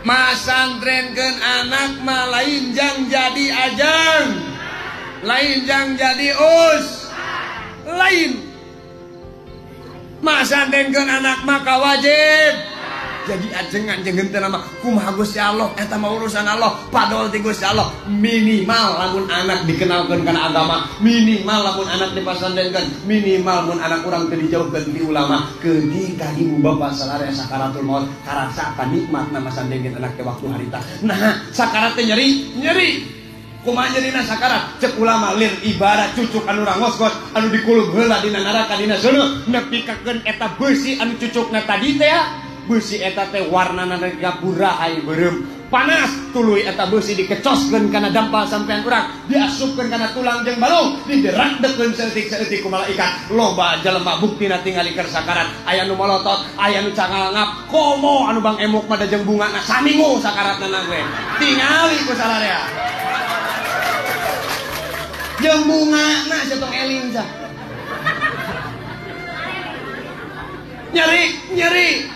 Masantrenkeun anak mah lain jang jadi ajang, lain jang jadi us, lain. Masantrenkeun anak mah wajib jadi ajengan jeung teu nama kumaha Gusti Allah eta mah urusan Allah, padahal ti Gusti Allah minimal lamun anak dikenalkeun kana agama, minimal lamun anak dipasantrenkeun, minimal mun anak urang teu dijauhkeun ti ulama, ketika ibu bapa salare sakaratul maut karasa panikmatna masantrenkeun anak teh waktu harita. Nah, sakarat teh nyeri. Kumaha nyerina sakarat? Cek ulama lir ibarat cucuk anu rangos-gos anu dikulub heula dina neraka dina sono nepikakeun eta beusi anu cucukna tadi teh ya. Beusi eta teh warnana gapura ai beureum panas tuluy eta beusi dikecoskeun kana dampal sampean urang diasupkeun kana tulang jeung balung diderak-dekeun saeutik-saeutik ku malaikat loba jelema buktina tingalikeun sakarat aya nu molotot aya nu cangangap komo anu bang emuk mah jeung bungana samingu sakaratna we tingali ku salarea jeung bungana satong eling sa nyeri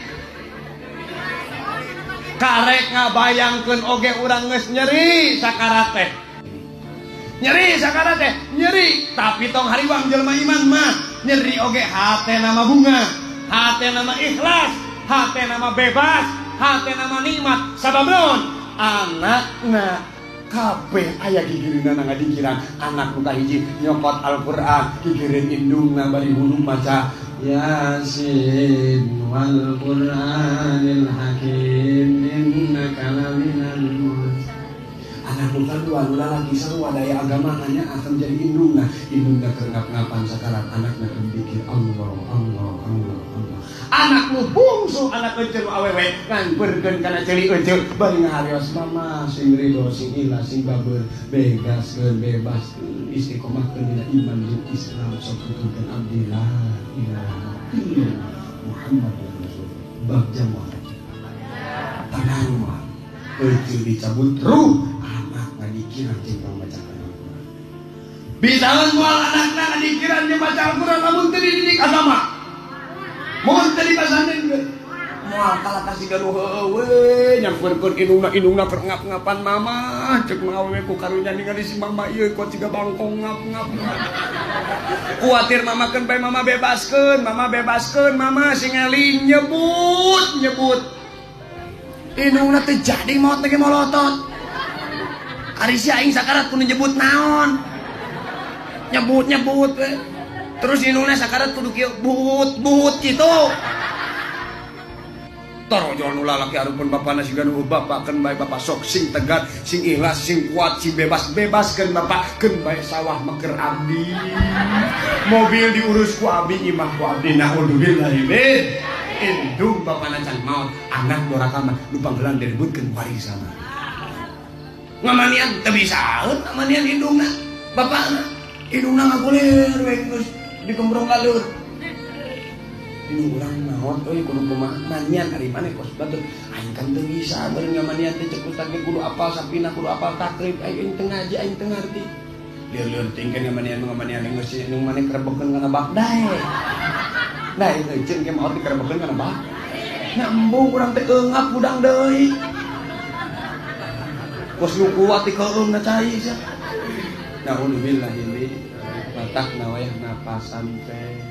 karek ngabayangkeun oge urang geus nyeri sakarat teh. Nyeri, tapi tong hariwang jelema iman mah nyeri oge hatena mah bunga, hatena mah ikhlas, hatena mah bebas, hatena mah nikmat. Sabab naon? Anakna kabeh aya gigireunana ngadikiran. Anak nu kahiji nyokot Al-Qur'an, gigireun indungna bari hulu maca Yasin wal Qur'anil Hakim innaka laminal mursalin. Anak nu kadua nu lalaki sarua daya agama hanya akan jadi indungna keur ngap-ngapan sakarat anakna keur pikir Allah. Anak nu bungsu anak euceul awewe ngangbeurkeun kana ceuli euceul bari ngaharios mama sing ridho sing ikhlas sing babeur begaskeun bebaskeun istiqomahkeun dina iman jeung Islam sok nuturkeun abdi la ilaha illallah Muhammadur Rasulullah bab jamaah tenang mah euceul dicabut ruh anak ngadikiran jeung pamacakan Al-Qur'an bisaeun moal anakna ngadikiran jeung baca Al-Qur'an lamun teu dididik agama mohon tadi pasantrenkeun moal kala kasih galuh heueuh nyampeurkeun indungna keur ngap-ngapan mama cek ngawewe ku karunya ningali si mama ieu kok ciga bangkong ngap-ngap kuatir mama keun bae mama bebaskeun mama sing eling nyebut indungna teh jadi maot lagi molotot ari si aing sakarat kudu nyebut naon nyebut we terus indungna sakarat kudu kieu but kitu tarojol nu lalaki hareupeun bapana siga nu bapakeun bae bapak sok sing tegar sing ikhlas sing kuat sing bebaskeun bapak keun bae sawah meker abdi mobil diurus ku abdi imah ku abdi naudzubillah indung bapana can maot anak doraka mah nu panggelan direbutkeun warisan ngamanian teu bisaeun ngamanian indungna bapana indungna ngagulir we geus digembrong galeur ini urang naon euy kudu kumaha manian ari maneh kos batur aing kan teu bisa beureung ngamanian teh cek ustad ge kudu apal sapina kudu apal takrib aing teu ngaji aing teu ngarti lieur-lieur tingkeun ngamanian geus nu maneh kerebekeun kana bakdae da ieu ceun ge maot dikerebekeun kana bak nya embung urang teh eungap budang deui kos nu kuat ti keungna cai sia naudzubillah ini batak nawayah napasan teh